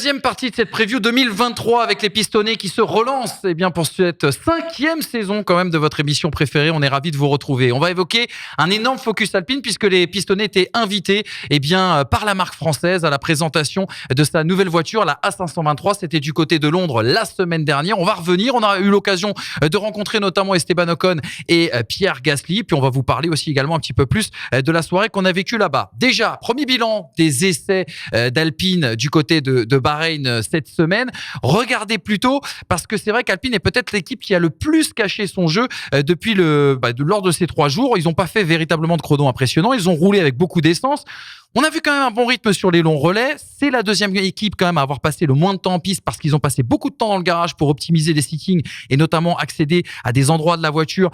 Deuxième partie de cette preview 2023 avec les pistonnés qui se relancent pour cette 5e saison quand même de votre émission préférée. On est ravis de vous retrouver. On va évoquer un énorme focus alpine puisque les pistonnés étaient invités par la marque française à la présentation de sa nouvelle voiture, la A523. C'était du côté de Londres la semaine dernière. On va revenir. On a eu l'occasion de rencontrer notamment Esteban Ocon et Pierre Gasly. Puis on va vous parler aussi également un petit peu plus de la soirée qu'on a vécue là-bas. Déjà, premier bilan des essais d'Alpine du côté de Bahreïn cette semaine. Regardez plutôt parce que c'est vrai qu'Alpine est peut-être l'équipe qui a le plus caché son jeu depuis lors de ces 3 jours. Ils n'ont pas fait véritablement de chrono impressionnant. Ils ont roulé avec beaucoup d'essence. On a vu quand même un bon rythme sur les longs relais. C'est la deuxième équipe quand même à avoir passé le moins de temps en piste parce qu'ils ont passé beaucoup de temps dans le garage pour optimiser les settings et notamment accéder à des endroits de la voiture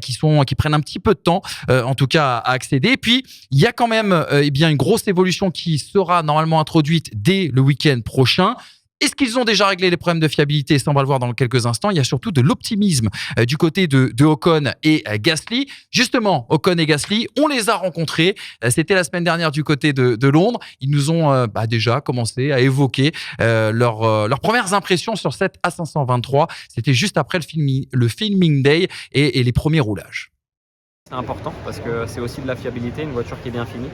qui prennent un petit peu de temps, en tout cas à accéder. Et puis il y a quand même une grosse évolution qui sera normalement introduite dès le week-end prochain. Est-ce qu'ils ont déjà réglé les problèmes de fiabilité? Ça, on va le voir dans quelques instants. Il y a surtout de l'optimisme du côté de Ocon et Gasly. Justement, Ocon et Gasly, on les a rencontrés. C'était la semaine dernière du côté de Londres. Ils nous ont déjà commencé à évoquer leurs premières impressions sur cette A523. C'était juste après le filming day et les premiers roulages. C'est important parce que c'est aussi de la fiabilité, une voiture qui est bien finie.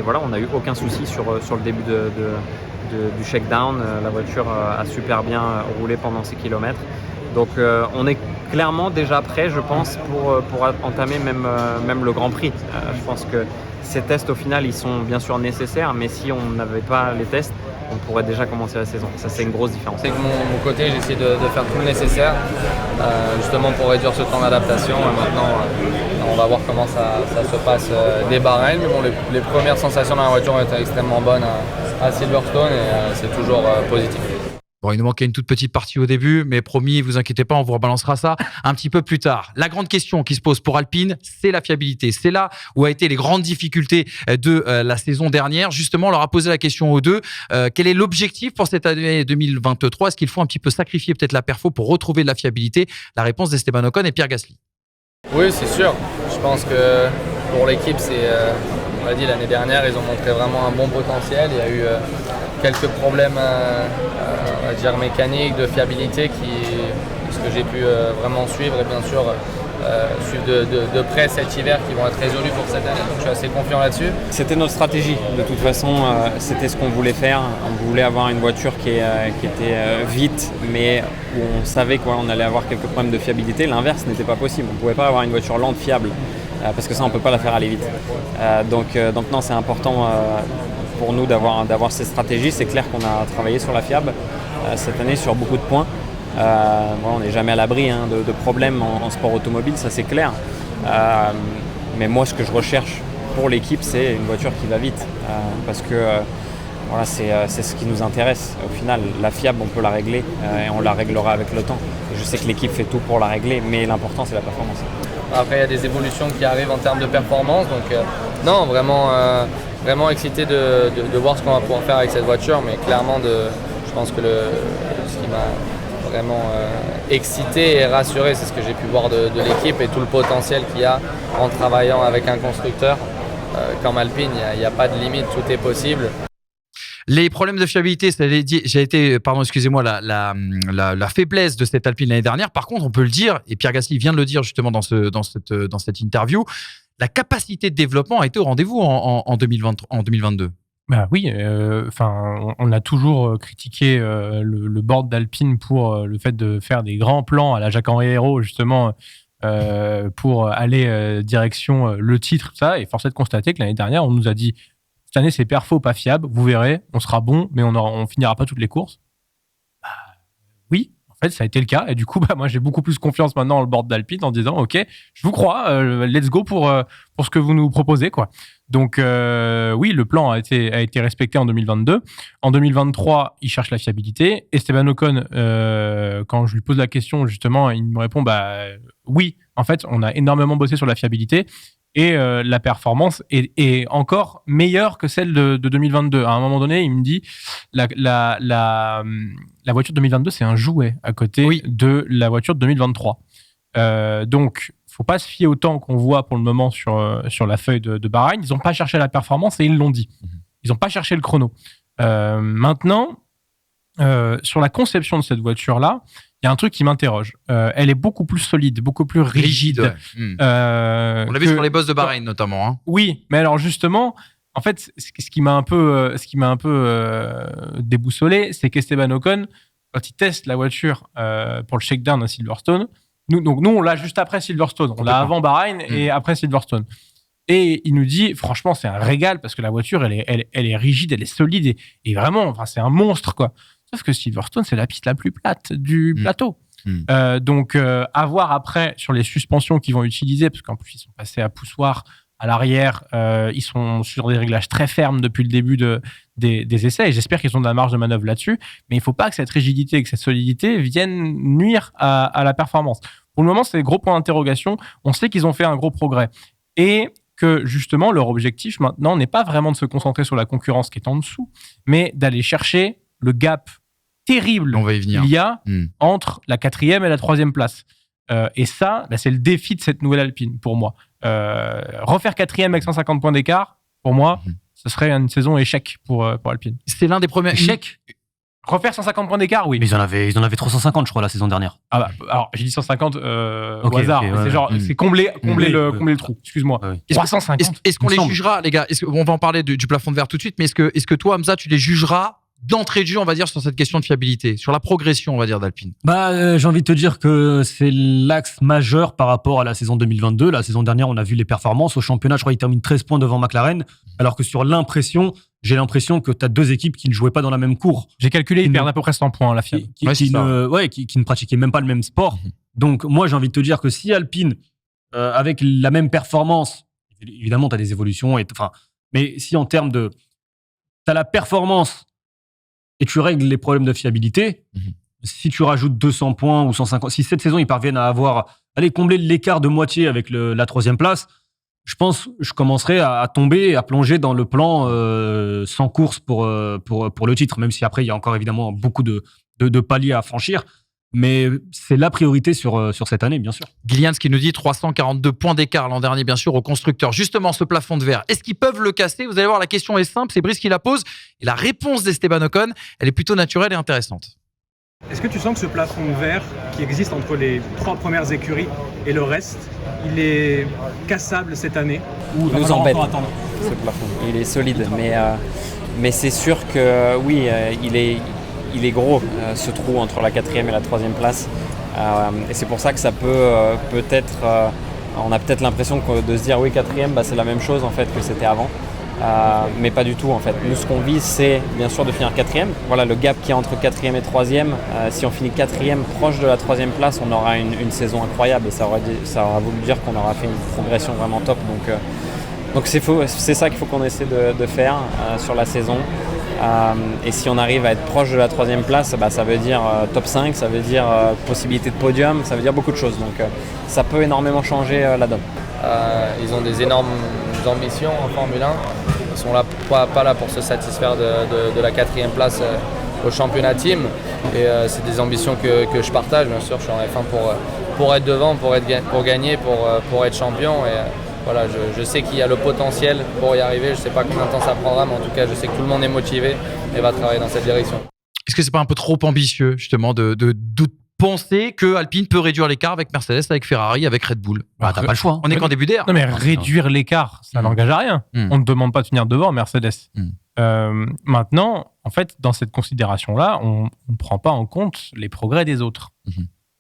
Voilà, on n'a eu aucun souci sur le début du shakedown. La voiture a super bien roulé pendant ces kilomètres. Donc on est clairement déjà prêt, je pense, pour entamer même le Grand Prix. Je pense que ces tests, au final, ils sont bien sûr nécessaires, mais si on n'avait pas les tests, on pourrait déjà commencer la saison. Ça, c'est une grosse différence. C'est que mon côté, j'essaie de faire tout le nécessaire, justement pour réduire ce temps d'adaptation. Et maintenant, on va voir comment ça se passe dès Bahreïn. Mais bon, les premières sensations dans la voiture ont été extrêmement bonnes à Silverstone et c'est toujours positif. Bon, il nous manquait une toute petite partie au début, mais promis, vous inquiétez pas, on vous rebalancera ça un petit peu plus tard. La grande question qui se pose pour Alpine, c'est la fiabilité. C'est là où a été les grandes difficultés de la saison dernière. Justement, on leur a posé la question aux deux. Quel est l'objectif pour cette année 2023? Est-ce qu'il faut un petit peu sacrifier peut-être la perfo pour retrouver de la fiabilité? La réponse d'Esteban Ocon et Pierre Gasly. Oui, c'est sûr. Je pense que pour l'équipe, on l'a dit l'année dernière, ils ont montré vraiment un bon potentiel. Il y a eu quelques problèmes on va dire mécaniques, de fiabilité ce que j'ai pu vraiment suivre et bien sûr suivre de près cet hiver qui vont être résolus pour cette année. Donc je suis assez confiant là-dessus. C'était notre stratégie. De toute façon, c'était ce qu'on voulait faire. On voulait avoir une voiture qui était vite, mais où on savait qu'on allait avoir quelques problèmes de fiabilité. L'inverse n'était pas possible. On ne pouvait pas avoir une voiture lente, fiable, parce que ça, on ne peut pas la faire aller vite. Donc non, c'est important pour nous d'avoir ces stratégies. C'est clair qu'on a travaillé sur la fiable cette année sur beaucoup de points. On n'est jamais à l'abri de problèmes en sport automobile, ça c'est clair. Mais moi, ce que je recherche pour l'équipe, c'est une voiture qui va vite. Parce que c'est ce qui nous intéresse. Au final, la fiable, on peut la régler et on la réglera avec le temps. Et je sais que l'équipe fait tout pour la régler, mais l'important, c'est la performance. Après, il y a des évolutions qui arrivent en termes de performance. Donc, non, vraiment excité de voir ce qu'on va pouvoir faire avec cette voiture. Mais clairement, je pense que ce qui m'a vraiment excité et rassuré, c'est ce que j'ai pu voir de l'équipe et tout le potentiel qu'il y a en travaillant avec un constructeur. Comme Alpine, il n'y a pas de limite, tout est possible. Les problèmes de fiabilité, ça a été, la faiblesse de cette Alpine l'année dernière. Par contre, on peut le dire, et Pierre Gasly vient de le dire justement dans cette interview, la capacité de développement a été au rendez-vous en 2022. Bah oui, on a toujours critiqué le board d'Alpine pour le fait de faire des grands plans à la Jacques-Henri Hérault, justement, pour aller direction le titre, tout ça. Et force est de constater que l'année dernière, on nous a dit cette année, c'est perfo, pas fiable, vous verrez, on sera bon, mais on finira pas toutes les courses. Bah, oui, en fait, ça a été le cas. Et du coup, moi, j'ai beaucoup plus confiance maintenant dans le board d'Alpine en disant, OK, je vous crois, let's go pour ce que vous nous proposez, quoi. Donc, oui, le plan a été respecté en 2022. En 2023, il cherche la fiabilité. Esteban Ocon, quand je lui pose la question, justement, il me répond, oui, en fait, on a énormément bossé sur la fiabilité. Et la performance est encore meilleure que celle de 2022. À un moment donné, il me dit la voiture de 2022, c'est un jouet à côté de la voiture de 2023. Donc, faut pas se fier au temps qu'on voit pour le moment sur la feuille de Bahreïn. Ils n'ont pas cherché la performance et ils l'ont dit. Ils n'ont pas cherché le chrono. Maintenant, sur la conception de cette voiture-là, il y a un truc qui m'interroge. Elle est beaucoup plus solide, beaucoup plus rigide. Ouais. On l'a vu sur les bosses de Bahreïn notamment. Hein. Oui, mais alors justement, en fait, ce qui m'a un peu, déboussolé, c'est qu'Esteban Ocon, quand il teste la voiture pour le shakedown à Silverstone, nous, on l'a juste après Silverstone. On l'a avant Bahreïn et après Silverstone. Et il nous dit, franchement, c'est un régal parce que la voiture, elle est rigide, elle est solide et vraiment, enfin, c'est un monstre, quoi. Sauf que Silverstone, c'est la piste la plus plate du plateau. Donc, à voir après sur les suspensions qu'ils vont utiliser, parce qu'en plus, ils sont passés à poussoir à l'arrière. Ils sont sur des réglages très fermes depuis le début des essais. Et j'espère qu'ils ont de la marge de manœuvre là-dessus. Mais il ne faut pas que cette rigidité et que cette solidité viennent nuire à la performance. Pour le moment, c'est des gros points d'interrogation. On sait qu'ils ont fait un gros progrès. Et que justement, leur objectif maintenant n'est pas vraiment de se concentrer sur la concurrence qui est en dessous, mais d'aller chercher le gap terrible qu'il y a entre la 4e et la 3e place. Et ça, c'est le défi de cette nouvelle Alpine, pour moi. Refaire 4e avec 150 points d'écart, pour moi, ce serait une saison échec pour Alpine. C'est l'un des premiers... Échec. Refaire 150 points d'écart, oui. Mais ils en avaient 350, je crois, la saison dernière. Ah bah, alors, j'ai dit 150 au hasard. C'est combler le trou. Excuse-moi. Ouais. 350. Est-ce qu'on les jugera, les gars? On va en parler du plafond de verre tout de suite, mais est-ce que toi, Hamza, tu les jugeras d'entrée de jeu, on va dire, sur cette question de fiabilité, sur la progression, on va dire, d'Alpine? J'ai envie de te dire que c'est l'axe majeur par rapport à la saison 2022. La saison dernière, on a vu les performances. Au championnat, je crois qu'ils terminent 13 points devant McLaren, alors que sur l'impression, j'ai l'impression que tu as deux équipes qui ne jouaient pas dans la même cour. J'ai calculé, ils perdent à peu près 100 points, la FIA. Qui ne pratiquaient même pas le même sport. Donc, moi, j'ai envie de te dire que si Alpine, avec la même performance, évidemment, tu as des évolutions, mais si en termes de... Tu as la performance et tu règles les problèmes de fiabilité, si tu rajoutes 200 points ou 150, si cette saison, ils parviennent à combler l'écart de moitié avec la 3e place, je pense que je commencerai à tomber, à plonger dans le plan sans course pour le titre, même si après, il y a encore évidemment beaucoup de paliers à franchir. Mais c'est la priorité sur cette année, bien sûr. Gillian, ce qui nous dit 342 points d'écart l'an dernier, bien sûr, aux constructeurs. Justement, ce plafond de verre, est-ce qu'ils peuvent le casser? Vous allez voir, la question est simple, c'est Brice qui la pose. Et la réponse d'Esteban Ocon, elle est plutôt naturelle et intéressante. Est-ce que tu sens que ce plafond vert qui existe entre les 3 premières écuries et le reste, il est cassable cette année? Ou nous embête, ce plafond. Il est solide, mais c'est sûr que oui, il est gros, ce trou entre la 4e et la 3e place. Et c'est pour ça que ça peut-être... on a peut-être l'impression de se dire oui, 4e, c'est la même chose en fait que c'était avant. Mais pas du tout en fait. Nous, ce qu'on vise, c'est bien sûr de finir 4e. Voilà, le gap qu'il y a entre 4e et 3e. Si on finit 4e proche de la 3e place, on aura une saison incroyable et ça aura voulu dire qu'on aura fait une progression vraiment top. Donc c'est ça qu'il faut qu'on essaie de faire sur la saison. Et si on arrive à être proche de la 3e place, ça veut dire top 5, ça veut dire possibilité de podium, ça veut dire beaucoup de choses. Donc ça peut énormément changer la donne. Ils ont des énormes ambitions en Formule 1. Ils sont là, pas là pour se satisfaire de la 4e place au championnat team. Et c'est des ambitions que je partage, bien sûr. Je suis en F1 pour être devant, pour gagner, pour être champion. Et voilà, je sais qu'il y a le potentiel pour y arriver. Je ne sais pas combien de temps ça prendra, mais en tout cas, je sais que tout le monde est motivé et va travailler dans cette direction. Est-ce que c'est pas un peu trop ambitieux, justement, de penser que Alpine peut réduire l'écart avec Mercedes, avec Ferrari, avec Red Bull? T'as pas le choix. On est qu'en début d'ère. Non, mais réduire l'écart, ça n'engage à rien. On ne demande pas de finir devant Mercedes. Maintenant, en fait, dans cette considération-là, on ne prend pas en compte les progrès des autres.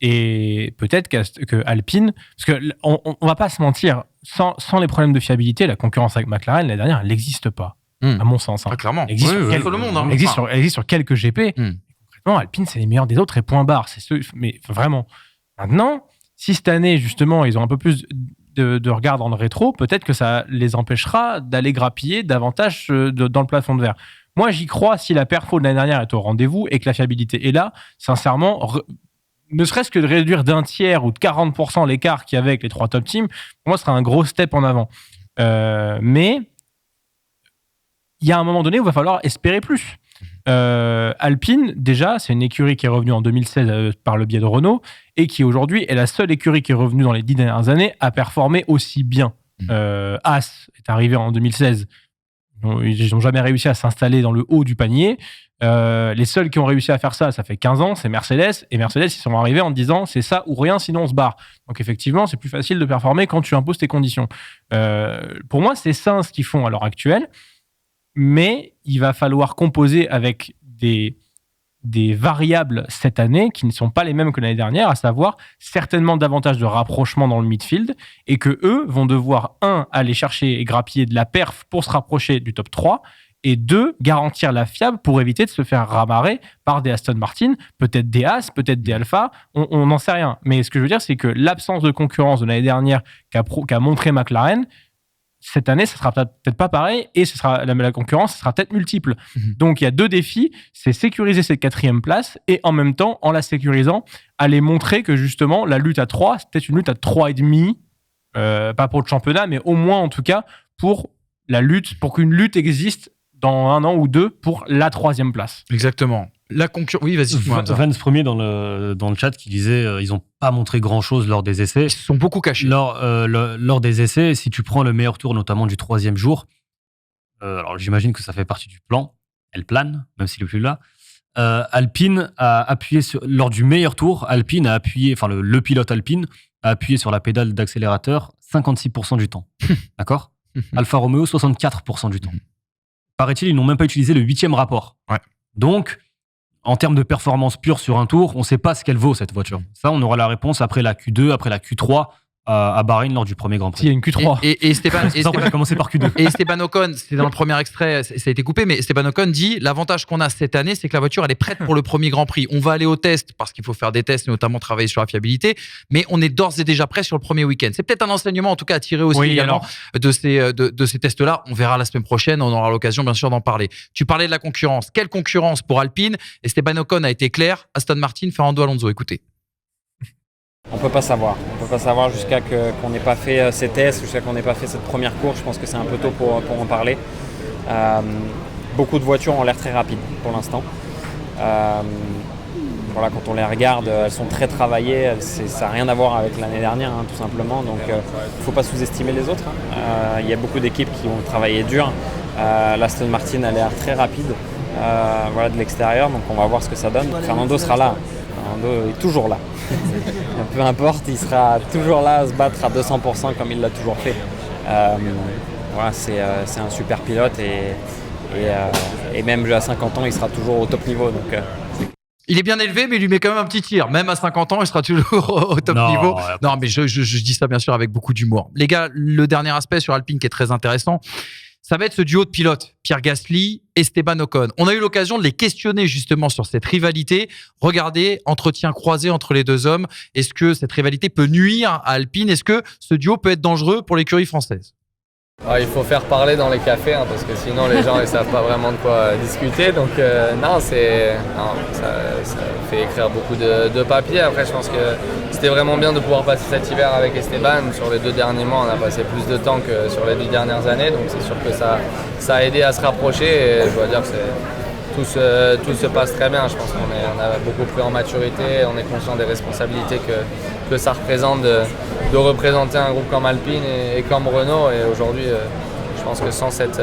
Et peut-être que Alpine, parce qu'on ne va pas se mentir, sans les problèmes de fiabilité, la concurrence avec McLaren l'année dernière, elle n'existe pas, à mon sens. Ah, clairement. Elle existe sur quelques GP. Concrètement, Alpine, c'est les meilleurs des autres et point barre. Mais vraiment. Maintenant, si cette année, justement, ils ont un peu plus de regard dans le rétro, peut-être que ça les empêchera d'aller grappiller davantage dans le plafond de verre. Moi, j'y crois si la perfo de l'année dernière est au rendez-vous et que la fiabilité est là. Sincèrement, ne serait-ce que de réduire d'un tiers ou de 40% l'écart qu'il y avait avec les 3 top teams, pour moi, ce serait un gros step en avant. Mais il y a un moment donné où il va falloir espérer plus. Alpine, déjà, c'est une écurie qui est revenue en 2016 par le biais de Renault et qui aujourd'hui est la seule écurie qui est revenue dans les 10 dernières années à performer aussi bien. As est arrivé en 2016, Ils n'ont jamais réussi à s'installer dans le haut du panier. Les seuls qui ont réussi à faire ça fait 15 ans, c'est Mercedes. Et Mercedes, ils sont arrivés en disant c'est ça ou rien, sinon on se barre. Donc effectivement, c'est plus facile de performer quand tu imposes tes conditions. Pour moi, c'est sain ce qu'ils font à l'heure actuelle. Mais il va falloir composer avec des variables cette année qui ne sont pas les mêmes que l'année dernière, à savoir certainement davantage de rapprochement dans le midfield et que eux vont devoir, aller chercher et grappiller de la perf pour se rapprocher du top 3 et 2, garantir la fiable pour éviter de se faire ramarrer par des Aston Martin, peut-être des As, peut-être des Alpha, on n'en sait rien. Mais ce que je veux dire, c'est que l'absence de concurrence de l'année dernière qu'a montré McLaren, cette année, ça sera peut-être pas pareil et la concurrence sera peut-être multiple. Donc, il y a 2 défis. C'est sécuriser cette 4e place et en même temps, en la sécurisant, aller montrer que justement, la lutte à 3, c'est peut-être une lutte à 3,5, pas pour le championnat, mais au moins, en tout cas, pour qu'une lutte existe dans 1 an ou 2 pour la 3e place. Exactement. La concurrence. Oui, vas-y. Vance premier dans le chat qui disait ils n'ont pas montré grand-chose lors des essais. Ils se sont beaucoup cachés. Lors des essais, si tu prends le meilleur tour, notamment du 3e jour, alors j'imagine que ça fait partie du plan. Elle plane, même s'il n'est plus là. Alpine a appuyé lors du meilleur tour. Alpine a appuyé, enfin le pilote Alpine a appuyé sur la pédale d'accélérateur 56% du temps. D'accord. Alfa Romeo 64% du temps. Paraît-il, ils n'ont même pas utilisé le 8e rapport. Ouais. Donc, en termes de performance pure sur un tour, on ne sait pas ce qu'elle vaut, cette voiture. Ça, on aura la réponse après la Q2, après la Q3 à Bahreïn lors du premier Grand Prix. Il y a une Q3. Et Esteban, on va commencer par Q2. Et Esteban Ocon, c'est dans le premier extrait, ça a été coupé, mais Esteban Ocon dit l'avantage qu'on a cette année, c'est que la voiture, elle est prête pour le premier Grand Prix. On va aller au test parce qu'il faut faire des tests, notamment travailler sur la fiabilité, mais on est d'ores et déjà prêt sur le premier week-end. C'est peut-être un enseignement, en tout cas, à tirer aussi également de ces tests-là. On verra la semaine prochaine, on aura l'occasion, bien sûr, d'en parler. Tu parlais de la concurrence. Quelle concurrence pour Alpine? Esteban Ocon a été clair. Aston Martin, Fernando Alonso, écoutez. On peut pas savoir. On peut pas savoir jusqu'à qu'on n'ait pas fait ces tests, jusqu'à qu'on n'ait pas fait cette première course. Je pense que c'est un peu tôt pour en parler. Beaucoup de voitures ont l'air très rapides pour l'instant. Voilà, quand on les regarde, elles sont très travaillées. Ça n'a rien à voir avec l'année dernière, tout simplement. Donc, il ne faut pas sous-estimer les autres. Il y a beaucoup d'équipes qui ont travaillé dur. L'Aston Martin a l'air très rapide de l'extérieur. Donc, on va voir ce que ça donne. Fernando sera là. Fernando est toujours là. Peu importe, il sera toujours là à se battre à 200% comme il l'a toujours fait. Voilà, c'est un super pilote et même à 50 ans, il sera toujours au top niveau. Donc, il est bien élevé, mais il lui met quand même un petit tir. Même à 50 ans, il sera toujours au top niveau. Non, mais je dis ça bien sûr avec beaucoup d'humour. Les gars, le dernier aspect sur Alpine qui est très intéressant, ça va être ce duo de pilotes, Pierre Gasly, Esteban Ocon. On a eu l'occasion de les questionner justement sur cette rivalité. Regardez, entretien croisé entre les 2 hommes. Est-ce que cette rivalité peut nuire à Alpine? Est-ce que ce duo peut être dangereux pour l'écurie française? Il faut faire parler dans les cafés parce que sinon les gens ne savent pas vraiment de quoi discuter. Donc ça fait écrire beaucoup de papier. Après, je pense que c'était vraiment bien de pouvoir passer cet hiver avec Esteban. Sur les 2 derniers mois, on a passé plus de temps que sur les 10 dernières années. Donc c'est sûr que ça a aidé à se rapprocher. Et je dois dire que tout se passe très bien. Je pense qu'on a beaucoup pris en maturité. On est conscient des responsabilités que ça représente de représenter un groupe comme Alpine et comme Renault. Et aujourd'hui, je pense que sans cette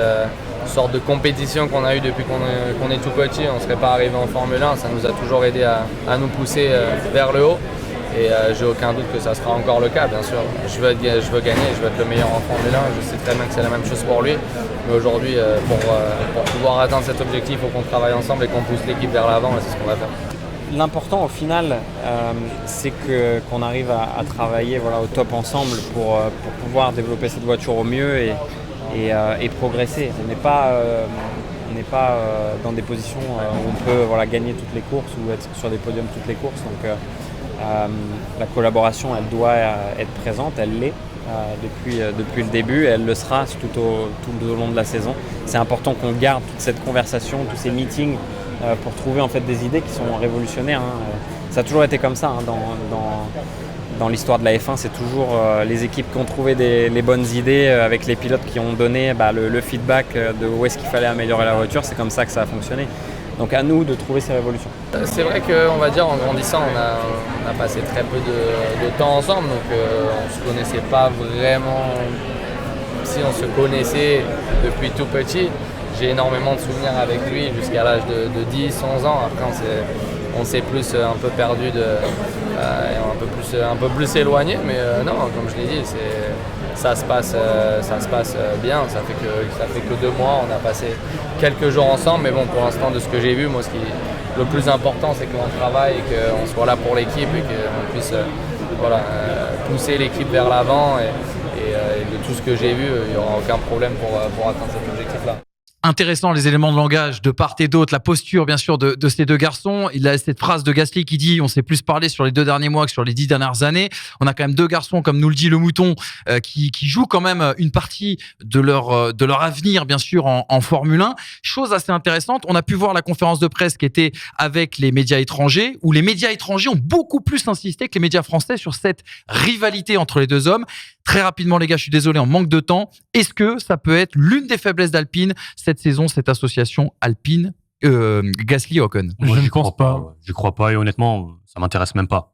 sorte de compétition qu'on a eue depuis qu'on est tout petit, on ne serait pas arrivé en Formule 1. Ça nous a toujours aidé à nous pousser vers le haut. Et j'ai aucun doute que ça sera encore le cas, bien sûr. Je veux gagner, je veux être le meilleur en Formule 1. Je sais très bien que c'est la même chose pour lui. Mais aujourd'hui, pour pouvoir atteindre cet objectif, il faut qu'on travaille ensemble et qu'on pousse l'équipe vers l'avant. Et c'est ce qu'on va faire. L'important au final, c'est qu'on arrive à travailler au top ensemble pour pouvoir développer cette voiture au mieux et progresser. On n'est pas dans des positions où on peut gagner toutes les courses ou être sur des podiums toutes les courses. Donc la collaboration, elle doit être présente, elle l'est depuis le début et elle le sera tout au long de la saison. C'est important qu'on garde toute cette conversation, tous ces meetings pour trouver en fait des idées qui sont révolutionnaires. Ça a toujours été comme ça dans l'histoire de la F1, c'est toujours les équipes qui ont trouvé les bonnes idées avec les pilotes qui ont donné le feedback de où est-ce qu'il fallait améliorer la voiture. C'est comme ça que ça a fonctionné. Donc à nous de trouver ces révolutions. C'est vrai qu'on va dire en grandissant, on a passé très peu de temps ensemble, donc on ne se connaissait pas vraiment si on se connaissait depuis tout petit, j'ai énormément de souvenirs avec lui jusqu'à l'âge de 10-11 ans. Après, on s'est plus un peu perdu, un peu plus éloigné. Mais non, comme je l'ai dit, ça se passe bien. Ça fait que 2 mois. On a passé quelques jours ensemble. Mais bon, pour l'instant, de ce que j'ai vu, moi, le plus important, c'est qu'on travaille et qu'on soit là pour l'équipe et qu'on puisse pousser l'équipe vers l'avant. Et de tout ce que j'ai vu, il n'y aura aucun problème pour atteindre cet objectif-là. Intéressant les éléments de langage de part et d'autre, la posture bien sûr de ces 2 garçons. Il a cette phrase de Gasly qui dit on s'est plus parlé sur les 2 derniers mois que sur les 10 dernières années. On a quand même 2 garçons, comme nous le dit le Mouton, qui jouent quand même une partie de leur avenir bien sûr en Formule 1. Chose assez intéressante, on a pu voir la conférence de presse qui était avec les médias étrangers, où les médias étrangers ont beaucoup plus insisté que les médias français sur cette rivalité entre les 2 hommes. Très rapidement les gars, je suis désolé, on manque de temps. Est-ce que ça peut être l'une des faiblesses d'Alpine cette saison, cette association Alpine Gasly-Ocon? Moi, Je ne pense pas. J'y crois pas et honnêtement, ça m'intéresse même pas.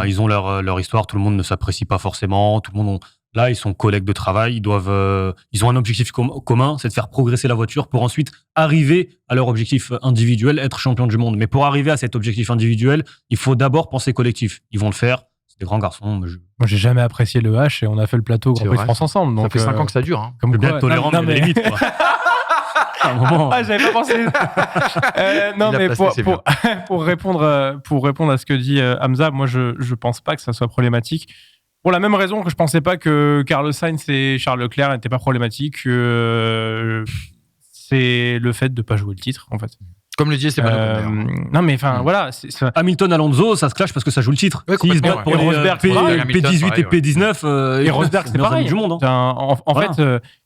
Ils ont leur histoire, tout le monde ne s'apprécie pas forcément. Tout le monde là, ils sont collègues de travail, ils ont un objectif commun, c'est de faire progresser la voiture pour ensuite arriver à leur objectif individuel, être champion du monde. Mais pour arriver à cet objectif individuel, il faut d'abord penser collectif. Ils vont le faire. C'est des grands garçons. Moi, j'ai jamais apprécié le H et on a fait le plateau Grand Prix de France ensemble. Donc, ça fait 5 ans que ça dure. Hein. Comme bien tolérant, mais les limites. Quoi. À un moment. Ah, j'avais pas pensé. Non, mais pour répondre à ce que dit Hamza, moi, je pense pas que ça soit problématique. Pour la même raison que je pensais pas que Carlos Sainz et Charles Leclerc n'étaient pas problématiques, c'est le fait de pas jouer le titre, en fait. Comme le disait Stéphane. Non, mais enfin, voilà. Hamilton, Alonso, ça se clash parce que ça joue le titre. Ouais, S'ils se battent pour les P18 et P19, et Rosberg, c'est pareil. Du monde. En fait,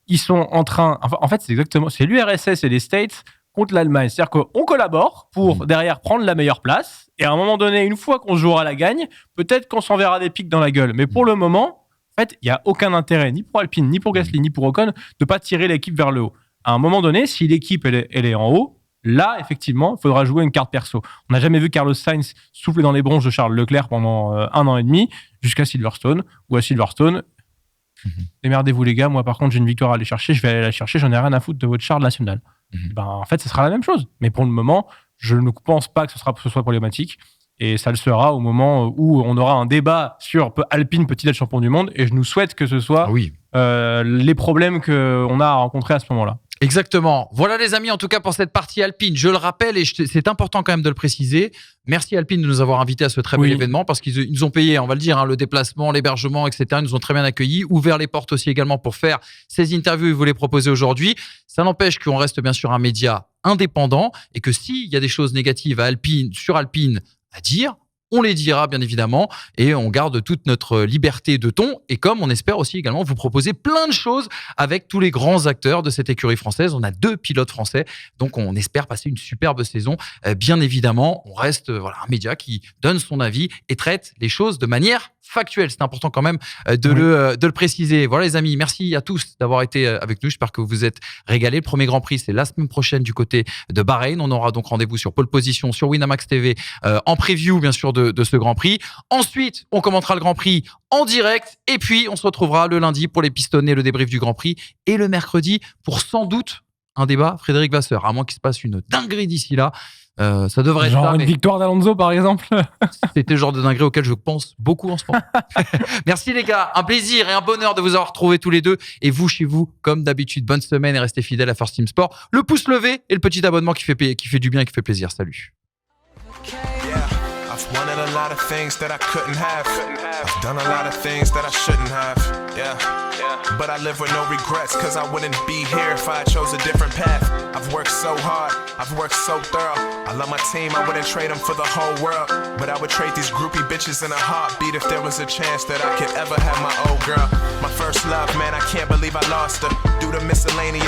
ils sont en train. En fait, c'est l'URSS et les States contre l'Allemagne. C'est-à-dire qu'on collabore pour derrière prendre la meilleure place. Et à un moment donné, une fois qu'on se jouera la gagne, peut-être qu'on s'enverra des pics dans la gueule. Mais pour le moment, en fait, il n'y a aucun intérêt, ni pour Alpine, ni pour Gasly, ni pour Ocon, de ne pas tirer l'équipe vers le haut. À un moment donné, si l'équipe elle est en haut, là, effectivement, il faudra jouer une carte perso. On n'a jamais vu Carlos Sainz souffler dans les bronches de Charles Leclerc pendant 1 an et demi, jusqu'à Silverstone, ou à Silverstone. Démerdez-vous les gars, moi par contre j'ai une victoire à aller chercher, je vais aller la chercher, j'en ai rien à foutre de votre char national. En fait, ce sera la même chose. Mais pour le moment, je ne pense pas que ce soit problématique. Et ça le sera au moment où on aura un débat sur Alpine peut-il être champion du monde. Et je nous souhaite que ce soit les problèmes qu'on a à rencontrer à ce moment-là. Exactement. Voilà les amis, en tout cas pour cette partie Alpine. Je le rappelle et c'est important quand même de le préciser. Merci Alpine de nous avoir invités à ce très bel événement parce qu'ils nous ont payé, on va le dire, le déplacement, l'hébergement, etc. Ils nous ont très bien accueillis, ouvert les portes aussi également pour faire ces interviews et vous les proposer aujourd'hui. Ça n'empêche qu'on reste bien sûr un média indépendant et que s'il y a des choses négatives sur Alpine à dire, on les dira bien évidemment et on garde toute notre liberté de ton et comme on espère aussi également vous proposer plein de choses avec tous les grands acteurs de cette écurie française. On a 2 pilotes français, donc on espère passer une superbe saison. Bien évidemment, on reste un média qui donne son avis et traite les choses de manière factuelle. C'est important quand même de le préciser. Voilà les amis, merci à tous d'avoir été avec nous. J'espère que vous vous êtes régalés. Le premier Grand Prix, c'est la semaine prochaine du côté de Bahreïn. On aura donc rendez-vous sur Pole Position, sur Winamax TV, en preview bien sûr de ce Grand Prix. Ensuite, on commentera le Grand Prix en direct et puis on se retrouvera le lundi pour les pistonnés, le débrief du Grand Prix et le mercredi pour sans doute un débat Frédéric Vasseur, à moins qu'il se passe une dinguerie d'ici là. Ça devrait genre être ça, une victoire d'Alonso par exemple. C'était le genre de dinguerie auquel je pense beaucoup en ce moment. Merci les gars, un plaisir et un bonheur de vous avoir retrouvés tous les deux. Et vous chez vous, comme d'habitude, bonne semaine et restez fidèles à First Team Sport. Le pouce levé et le petit abonnement qui fait du bien et qui fait plaisir. Salut. I've wanted a lot of things that I couldn't have. I've done a lot of things that I shouldn't have. Yeah. But I live with no regrets, cause I wouldn't be here if I chose a different path. I've worked so hard, I've worked so thorough. I love my team, I wouldn't trade them for the whole world. But I would trade these groupie bitches in a heartbeat if there was a chance that I could ever have my old girl. My first love, man, I can't believe I lost her. Due to miscellaneous